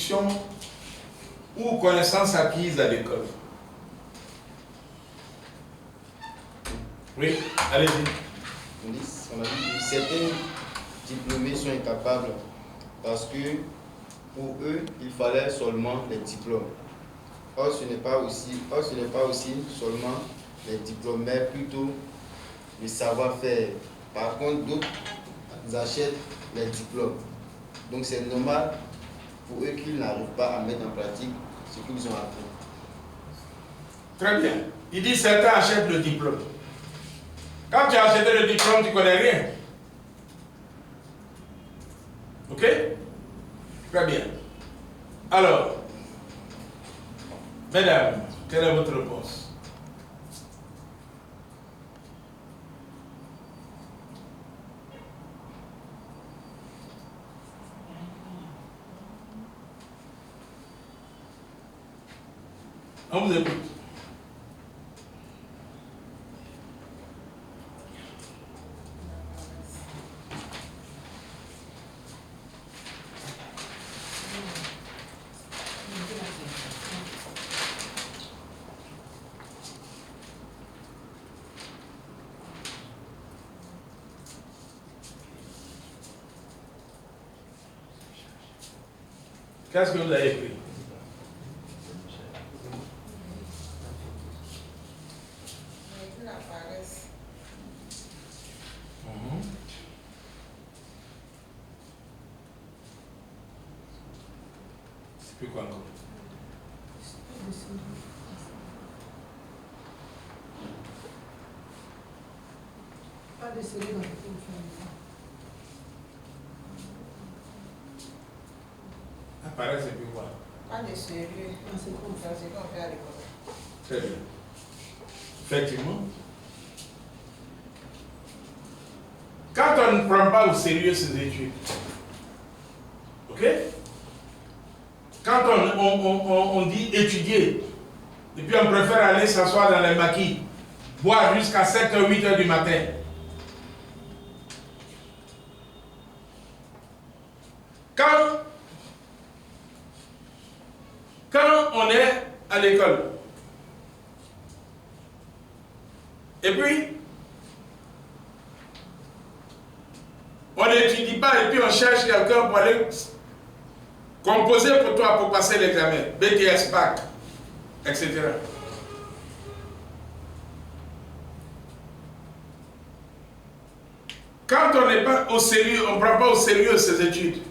instruction ou connaissances acquises à l'école. Oui, allez-y. On a dit certains diplômés sont incapables parce que pour eux, il fallait seulement les diplômes. Or, ce n'est pas aussi seulement les diplômes, mais plutôt le savoir-faire. Par contre, d'autres achètent les diplômes. Donc, c'est normal pour eux qu'ils n'arrivent pas à mettre en pratique ce qu'ils ont appris. Très bien. Il dit certains achètent le diplôme. Quand tu as acheté le diplôme, tu ne connais rien. Ok? Très bien. Alors, mesdames, quelle est votre réponse? On vous écoute. Qu'est-ce que vous avez écrit? C'est plus quoi encore? Pas de sérieux dans le film. Apparaît, c'est plus quoi? Pas de sérieux. C'est qu'on fait à l'école. Très bien. Effectivement. Quand on ne prend pas au sérieux ses études, ok? Quand on dit étudier, et puis on préfère aller s'asseoir dans les maquis, boire jusqu'à 7 h 8 h du matin. Quand on est à l'école, et puis on n'étudie pas et puis on cherche quelqu'un pour aller composer pour toi pour passer l'examen, BTS, bac, etc. Quand on n'est pas au sérieux, on ne prend pas au sérieux ses études,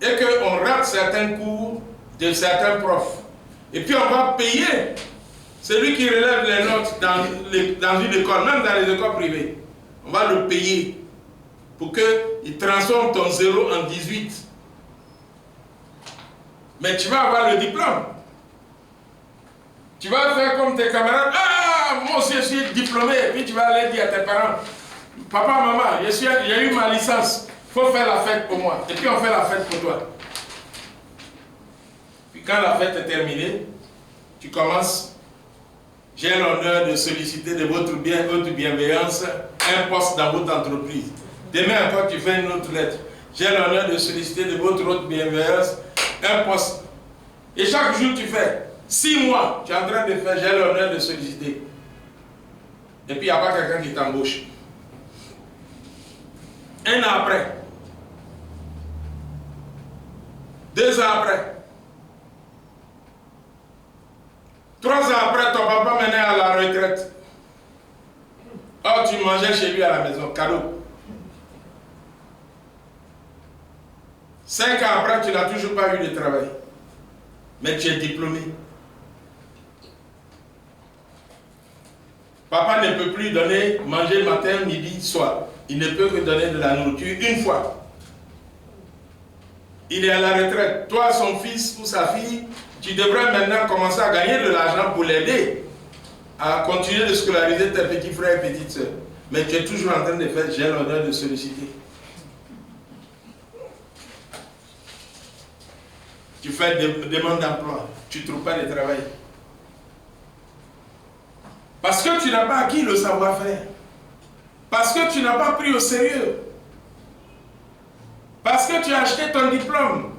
et qu'on rate certains cours de certains profs, et puis on va payer celui qui relève les notes dans une école, même dans les écoles privées, on va le payer pour qu'il transforme ton 0 en 18. Mais tu vas avoir le diplôme. Tu vas faire comme tes camarades. Ah, moi aussi je suis diplômé. Et puis tu vas aller dire à tes parents, papa, maman, j'ai eu ma licence. Il faut faire la fête pour moi. Et puis on fait la fête pour toi. Puis quand la fête est terminée, tu commences. J'ai l'honneur de solliciter de votre bienveillance un poste dans votre entreprise. Demain encore, tu fais une autre lettre. J'ai l'honneur de solliciter de votre bienveillance un poste. Et chaque jour, tu fais 6 mois, tu es en train de faire, j'ai l'honneur de solliciter. Et puis, il n'y a pas quelqu'un qui t'embauche. 1 an après. 2 ans après. 3 ans après, ton papa menait à la retraite. Or, tu mangeais chez lui à la maison, cadeau. 5 ans après, tu n'as toujours pas eu de travail. Mais tu es diplômé. Papa ne peut plus donner, manger matin, midi, soir. Il ne peut que donner de la nourriture une fois. Il est à la retraite. Toi, son fils ou sa fille, tu devrais maintenant commencer à gagner de l'argent pour l'aider à continuer de scolariser tes petits frères et petites soeurs. Mais tu es toujours en train de faire, j'ai l'honneur de solliciter. Tu fais des demandes d'emploi, tu ne trouves pas de travail. Parce que tu n'as pas acquis le savoir-faire. Parce que tu n'as pas pris au sérieux. Parce Parce que tu as acheté ton diplôme.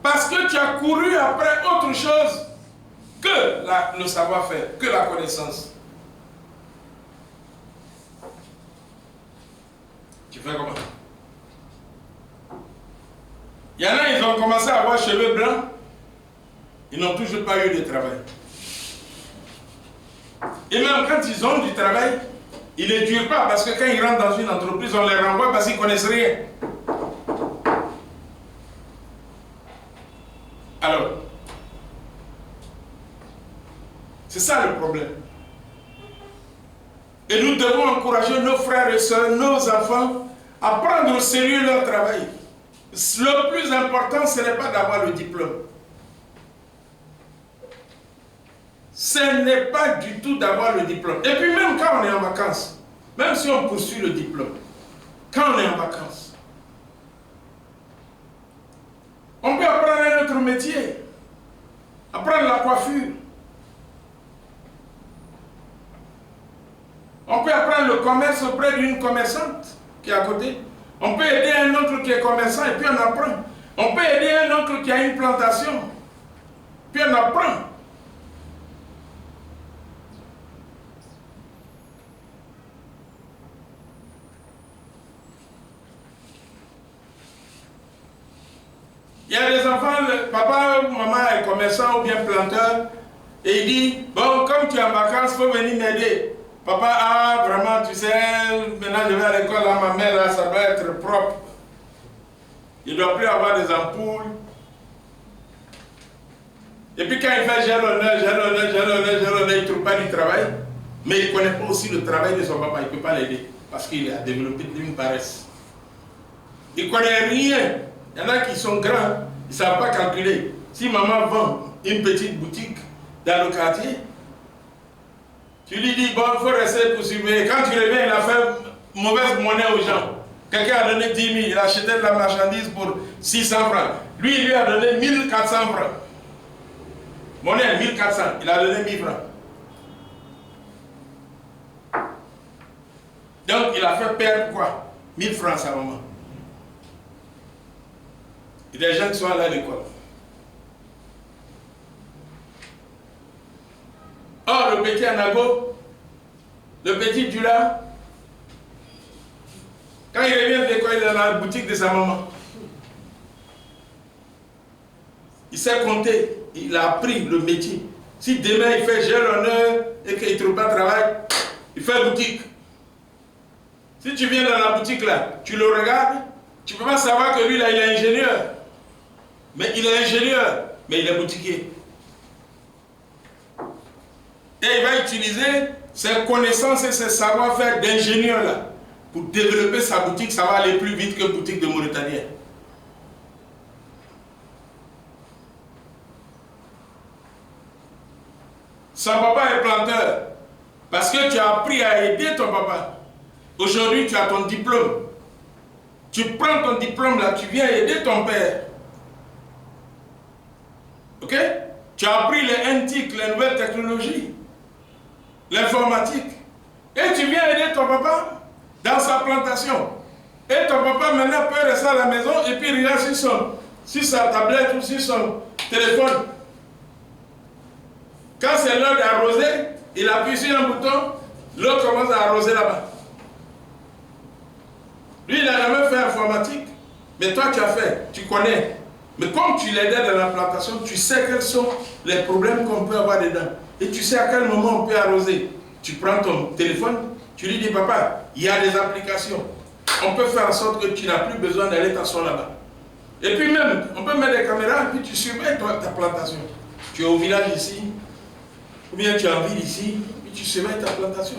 Parce que tu as couru après autre chose que le savoir-faire, que la connaissance. Tu fais comment? Il y en a, ils ont commencé à avoir cheveux blancs. Ils n'ont toujours pas eu de travail. Et même quand ils ont du travail, ils ne durent pas parce que quand ils rentrent dans une entreprise, on les renvoie parce qu'ils ne connaissent rien. Alors, c'est ça le problème. Et nous devons encourager nos frères et sœurs, nos enfants, à prendre au sérieux leur travail. Le plus important, ce n'est pas d'avoir le diplôme. Ce n'est pas du tout d'avoir le diplôme. Et puis même quand on est en vacances, même si on poursuit le diplôme, quand on est en vacances, on peut apprendre un autre métier, apprendre la coiffure. On peut apprendre le commerce auprès d'une commerçante qui est à côté. On peut aider un oncle qui est commerçant et puis on apprend. On peut aider un oncle qui a une plantation, puis on apprend. Il y a des enfants, papa ou maman est commerçant ou bien planteur, et il dit, bon, comme tu es en vacances, il faut venir m'aider. Papa, ah, vraiment, tu sais, maintenant je vais à l'école, là, ma mère, là, ça doit être propre. Il ne doit plus avoir des ampoules. Et puis quand il fait j'ai l'honneur, il ne trouve pas du travail, mais il ne connaît pas aussi le travail de son papa, il ne peut pas l'aider, parce qu'il a développé une paresse. Il ne connaît rien. Il y en a qui sont grands, ils ne savent pas calculer. Si maman vend une petite boutique dans le quartier, tu lui dis, bon, il faut rester pour surveiller. Quand tu reviens, il a fait mauvaise monnaie aux gens. Quelqu'un a donné 10 000, il a acheté de la marchandise pour 600 francs. Lui, il lui a donné 1400 francs. Monnaie, 1400, il a donné 1000 francs. Donc, il a fait perdre quoi? 1000 francs à sa maman. Il y a des gens qui sont allés à l'école. Or, le petit Anago, le petit Dula, quand il revient de l'école, il est dans la boutique de sa maman. Il sait compter, il a appris le métier. Si demain il fait j'ai l'honneur et qu'il ne trouve pas de travail, il fait boutique. Si tu viens dans la boutique là, tu le regardes, tu ne peux pas savoir que lui là, il est ingénieur. Mais il est ingénieur, mais il est boutiquier. Et il va utiliser ses connaissances et ses savoir-faire d'ingénieur là pour développer sa boutique. Ça va aller plus vite que la boutique de Mauritanien. Son papa est planteur parce que tu as appris à aider ton papa. Aujourd'hui, tu as ton diplôme. Tu prends ton diplôme là, tu viens aider ton père. Ok? Tu as appris les NTIC, les nouvelles technologies, l'informatique. Et tu viens aider ton papa dans sa plantation. Et ton papa maintenant peut rester à la maison et puis regarde sur sa tablette ou sur son téléphone. Quand c'est l'heure d'arroser, il appuie sur un bouton, l'eau commence à arroser là-bas. Lui, il n'a jamais fait informatique, mais toi tu as fait, tu connais. Mais comme tu l'aidais dans la plantation, tu sais quels sont les problèmes qu'on peut avoir dedans. Et tu sais à quel moment on peut arroser. Tu prends ton téléphone, tu lui dis, papa, il y a des applications. On peut faire en sorte que tu n'as plus besoin d'aller t'asseoir là-bas. Et puis même, on peut mettre des caméras et puis tu surveilles ta plantation. Tu es au village ici, ou bien tu es en ville ici, et puis tu surveilles ta plantation.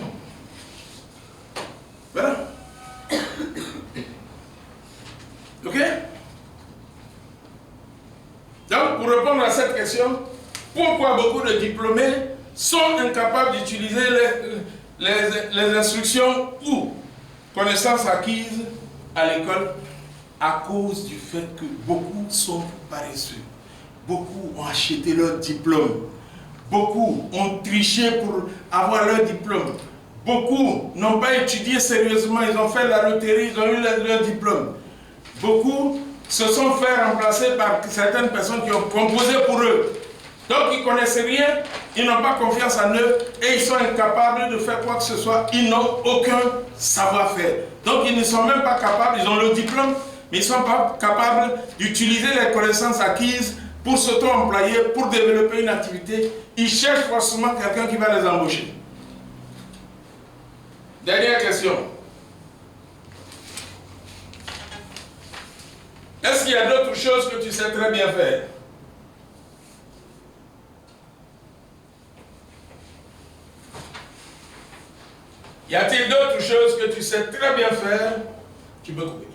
Voilà. Ok? Donc, pour répondre à cette question, pourquoi beaucoup de diplômés sont incapables d'utiliser les instructions ou connaissances acquises à l'école à cause du fait que beaucoup sont paresseux. Beaucoup ont acheté leur diplôme. Beaucoup ont triché pour avoir leur diplôme. Beaucoup n'ont pas étudié sérieusement, ils ont fait la loterie, ils ont eu leur diplôme. beaucoup se sont fait remplacer par certaines personnes qui ont composé pour eux. Donc ils ne connaissent rien, ils n'ont pas confiance en eux et ils sont incapables de faire quoi que ce soit. Ils n'ont aucun savoir-faire. Donc ils ne sont même pas capables, ils ont le diplôme, mais ils ne sont pas capables d'utiliser les connaissances acquises pour s'auto-employer, pour développer une activité. Ils cherchent forcément quelqu'un qui va les embaucher. Dernière question. Est-ce qu'il y a d'autres choses que tu sais très bien faire? Y a-t-il d'autres choses que tu sais très bien faire? Tu peux couper.